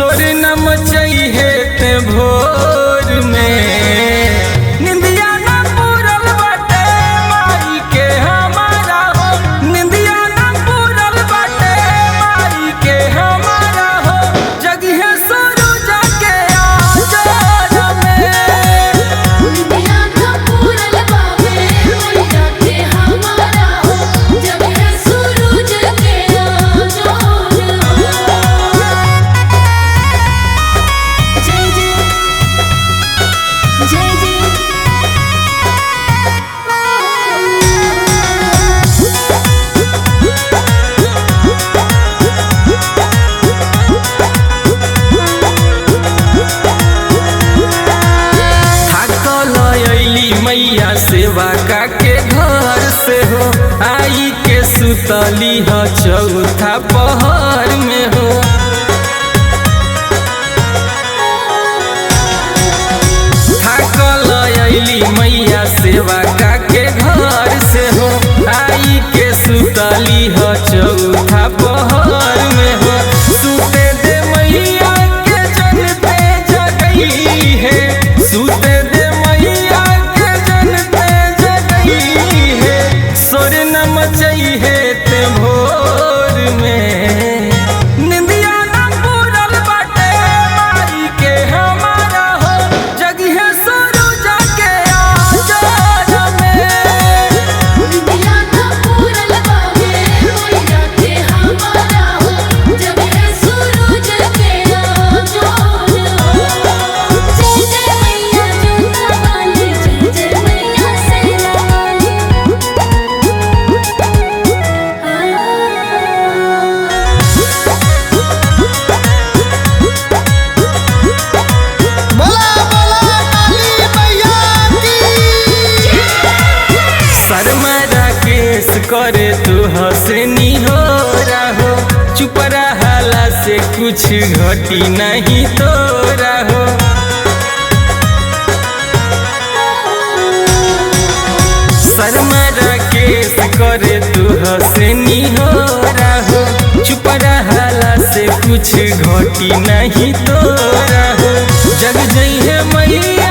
सोर न मचइहे ते भोर में निंदिया न पूरल बाटे माई के हमारा हो, निंदिया न पूरल बाटे माई के हमारा हो, जगिहे सूरज के आजोर में। निंदिया न पूरल बाटे मैया के हमारा हो, जगिहे सूरज के आजोर में। जय जय जय जय थाकल अइली मैया सेवा का के घर से हो, आई के सुतली ह चौथा पहर में हो। थाकल अइली मैया सेवा का के घर से हो, आई के सुतली ह चौथा पहर में हो। सुते दे मैया के जनते जगई है, सुते दे मैया के जनते जगई है, सोर न मचई है ते भोर में निंदिया न पूरल बाटे माई के हमारा हो, जगिहे सूरज के आजोर में। निंदिया न पूरल बाटे मैया के हमारा हो, जगिहे सूरज के आजोर में। जय जय मैया जोता वाली, जय जय मैया शेरा वाली। बोला बोला काली मैया की। शर्मा केस करे तू हंसनी हो रहो, चुप रहाला से कुछ घटी नहीं तो रहो। शर्मा केस करे तू हंसनी हो रहो, चुप रहाला से कुछ घटी नहीं तो रहो। जग जइहे मैया